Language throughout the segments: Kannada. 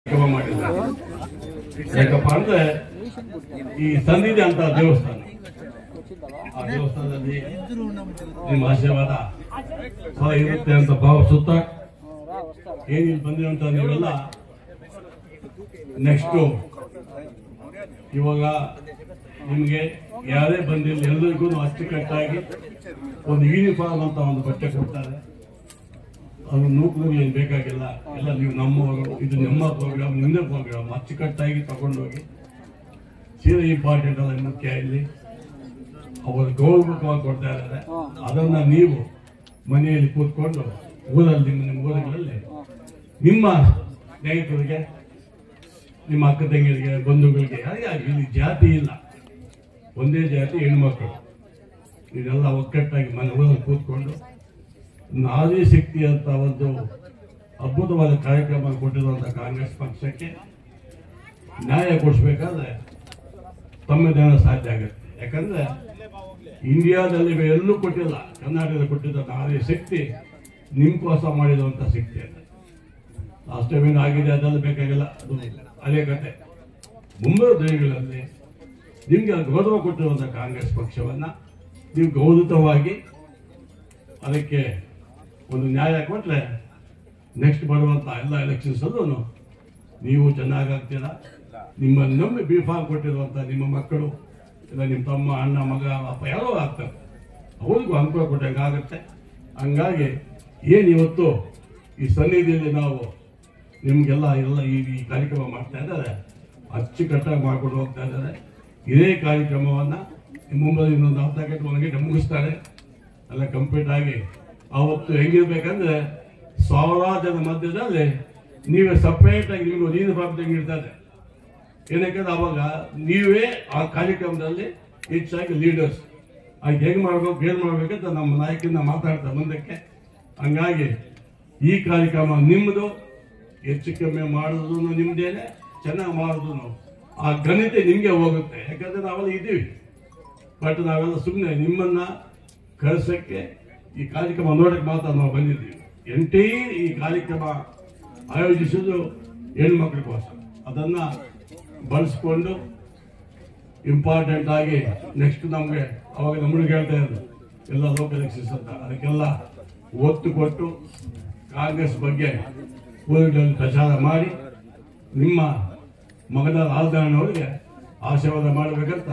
ಕಾರ್ಯಕ್ರಮ ಮಾಡಿಲ್ಲ. ಯಾಕಪ್ಪ ಅಂದ್ರೆ ಈ ಸನ್ನಿಧಿ ಅಂತ ದೇವಸ್ಥಾನ, ಆ ದೇವಸ್ಥಾನದಲ್ಲಿ ನಿಮ್ಮ ಆಶೀರ್ವಾದ ಸಹ ಇರುತ್ತೆ ಅಂತ ಭಾವಿಸುತ್ತ ಏನಿಲ್ಲಿ ಬಂದಿರುವಂತ ನೀವೆಲ್ಲ ನೆಕ್ಸ್ಟ್ ಇವಾಗ ನಿಮ್ಗೆ ಯಾರೇ ಬಂದಿಲ್ಲ ಎಲ್ಲರಿಗೂ ಅಚ್ಚುಕಟ್ಟಾಗಿ ಒಂದು ಯೂನಿಫಾರ್ಮ್ ಅಂತ ಒಂದು ಬಟ್ಟೆ ಕೊಡ್ತಾರೆ. ಅದು ನೂಕು ಏನ್ ಬೇಕಾಗಿಲ್ಲ, ಎಲ್ಲ ನೀವು ನಮ್ಮವರು, ಇದು ನಮ್ಮ ಪ್ರೋಗ್ರಾಮ್, ನಿಮ್ಮದೇ ಪ್ರೋಗ್ರಾಮ್, ಅಚ್ಚುಕಟ್ಟಾಗಿ ತಗೊಂಡೋಗಿ. ಸೀದಾ ಇಂಪಾರ್ಟೆಂಟ್ ಅಲ್ಲ, ಮುಖ್ಯ ಇಲ್ಲಿ ಅವರು ಗೌರವವಾಗಿ ಕೊಡ್ತಾ ಇದ್ದಾರೆ. ಅದನ್ನ ನೀವು ಮನೆಯಲ್ಲಿ ಕೂತ್ಕೊಂಡು ಊರಲ್ಲಿ ನಿಮ್ಮ ಊರುಗಳಲ್ಲಿ ನಿಮ್ಮ ಸ್ನೇಹಿತರಿಗೆ, ನಿಮ್ಮ ಅಕ್ಕ ತಂಗಿಯರಿಗೆ, ಬಂಧುಗಳಿಗೆ, ಹಾಗಾಗಿ ಇಲ್ಲಿ ಜಾತಿ ಇಲ್ಲ, ಒಂದೇ ಜಾತಿ ಹೆಣ್ಮಕ್ಳು. ಇದೆಲ್ಲ ಒಗ್ಗಟ್ಟಾಗಿ ಮನೆ ಊರಲ್ಲಿ ಕೂತ್ಕೊಂಡು ನಾರಿ ಶಕ್ತಿ ಅಂತ ಒಂದು ಅದ್ಭುತವಾದ ಕಾರ್ಯಕ್ರಮ ಕೊಟ್ಟಿರುವಂತಹ ಕಾಂಗ್ರೆಸ್ ಪಕ್ಷಕ್ಕೆ ನ್ಯಾಯ ಕೊಡಿಸ್ಬೇಕಾದ್ರೆ ತಮ್ಮದೇನ ಸಾಧ್ಯ ಆಗುತ್ತೆ. ಯಾಕಂದ್ರೆ ಇಂಡಿಯಾದಲ್ಲಿ ಎಲ್ಲೂ ಕೊಟ್ಟಿಲ್ಲ, ಕರ್ನಾಟಕದಲ್ಲಿ ಕೊಟ್ಟಿದ್ದ ನಾರಿ ಶಕ್ತಿ ನಿಮ್ಗೋಸ್ಕರ ಮಾಡಿರುವಂತ ಶಕ್ತಿ ಅಂತ. ಲಾಸ್ಟ್ ಟೈಮ್ ಏನು ಆಗಿದೆ ಅದೆಲ್ಲ ಬೇಕಾಗಿಲ್ಲ, ಅದು ಅದೇ ಕತೆ. ಮುಂಬರುವ ದಿನಗಳಲ್ಲಿ ನಿಮ್ಗೆ ಗೌರವ ಕೊಟ್ಟಿರುವಂತಹ ಕಾಂಗ್ರೆಸ್ ಪಕ್ಷವನ್ನ ನೀವು ಗೌರವವಾಗಿ ಅದಕ್ಕೆ ಒಂದು ನ್ಯಾಯ ಕೊಟ್ರೆ ನೆಕ್ಸ್ಟ್ ಬರುವಂತ ಎಲ್ಲ ಎಲೆಕ್ಷನ್ಸ್ ಅಲ್ಲೂ ನೀವು ಚೆನ್ನಾಗಾಗ್ತೀರಾ. ನಿಮ್ಮನ್ನು ನಂಬಿ ಬಿಫಾರ್ಮ್ ಕೊಟ್ಟಿರುವಂತ ನಿಮ್ಮ ಮಕ್ಕಳು ಇಲ್ಲ ನಿಮ್ಮ ತಮ್ಮ, ಅಣ್ಣ, ಮಗ, ಅಪ್ಪ ಯಾರೋ ಆಗ್ತಾರೆ, ಅವ್ರಿಗೂ ಅನುಕೂಲ ಕೊಟ್ಟಂಗೆ ಆಗುತ್ತೆ. ಹಂಗಾಗಿ ಏನು ಇವತ್ತು ಈ ಸನ್ನಿಧಿಯಲ್ಲಿ ನಾವು ನಿಮ್ಗೆಲ್ಲ ಎಲ್ಲ ಈ ಕಾರ್ಯಕ್ರಮ ಮಾಡ್ತಾ ಇದ್ದಾರೆ, ಅಚ್ಚುಕಟ್ಟಾಗಿ ಮಾಡ್ಕೊಂಡು ಹೋಗ್ತಾ ಇದ್ದಾರೆ. ಇದೇ ಕಾರ್ಯಕ್ರಮವನ್ನ ಮುಂಬೈ ಇನ್ನೊಂದು 10 ಗಂಟೆ 1 ಗಂಟೆ ಮುಗಿಸ್ತಾರೆ, ಎಲ್ಲ ಕಂಪ್ಲೀಟ್ ಆಗಿ. ಅವತ್ತು ಹೆಂಗಿರ್ಬೇಕಂದ್ರೆ ಸಾವಿರಾರು ಜನ ಮಧ್ಯದಲ್ಲಿ ನೀವೇ ಸಪರೇಟ್ ಆಗಿ ನಿಮ್ಗೆ ಒಂದು ಯೂನಿಫಾರ್ಮ್ ತೆಗೆದಿರ್ತಾರೆ. ಏನಕ್ಕೆ ಅವಾಗ ನೀವೇ ಆ ಕಾರ್ಯಕ್ರಮದಲ್ಲಿ ಹೆಚ್ಚಾಗಿ ಲೀಡರ್ಸ್ ಆಗಿ ಹೇಗೆ ಮಾಡ್ಬೇಕು, ಏನ್ ಮಾಡ್ಬೇಕಂತ ನಮ್ಮ ನಾಯಕರಿಂದ ಮಾತಾಡ್ತಾರೆ ಮುಂದಕ್ಕೆ. ಹಂಗಾಗಿ ಈ ಕಾರ್ಯಕ್ರಮ ನಿಮ್ಮದು, ಹೆಚ್ಚು ಕಮ್ಮಿ ಮಾಡೋದು ನಿಮ್ದೇನೆ, ಚೆನ್ನಾಗಿ ಮಾಡೋದು ಆ ಘನತೆ ನಿಮ್ಗೆ ಹೋಗುತ್ತೆ. ಯಾಕಂದ್ರೆ ನಾವೆಲ್ಲ ಇದ್ದೀವಿ, ಬಟ್ ನಾವೆಲ್ಲ ಸುಮ್ಮನೆ ನಿಮ್ಮನ್ನ ಕಳಿಸಕ್ಕೆ ಈ ಕಾರ್ಯಕ್ರಮ ನೋಡಕ್ಕೆ ಮಾತ್ರ ನಾವು ಬಂದಿದ್ದೀವಿ. ಎಂಟೈರ್ ಈ ಕಾರ್ಯಕ್ರಮ ಆಯೋಜಿಸೋದು ಹೆಣ್ಮಕ್ಳಿಗೋಸ್ಕರ. ಅದನ್ನ ಬಳಸ್ಕೊಂಡು ಇಂಪಾರ್ಟೆಂಟ್ ಆಗಿ ನೆಕ್ಸ್ಟ್ ನಮ್ಗೆ ಅವಾಗ ನಮ್ಮಳಿಗೆ ಹೇಳ್ತಾ ಇದ್ರು ಎಲ್ಲ ಲೋಕಲ್ ಎಲೆಕ್ಷನ್ಸ್ ಅಂತ, ಅದಕ್ಕೆಲ್ಲ ಒತ್ತು ಕೊಟ್ಟು ಕಾಂಗ್ರೆಸ್ ಬಗ್ಗೆ ಊರುಗಳಲ್ಲಿ ಪ್ರಚಾರ ಮಾಡಿ ನಿಮ್ಮ ಮಗನ ರಾಜಧಾನಿಯವರಿಗೆ ಆಶೀರ್ವಾದ ಮಾಡಬೇಕಂತ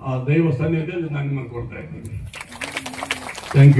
ಆ ದೈವ ಸನ್ನಿಧಿಯಲ್ಲಿ ನಾನು ನಿಮ್ಮನ್ನು ಕೊಡ್ತಾ ಇದ್ದೀನಿ. Thank you.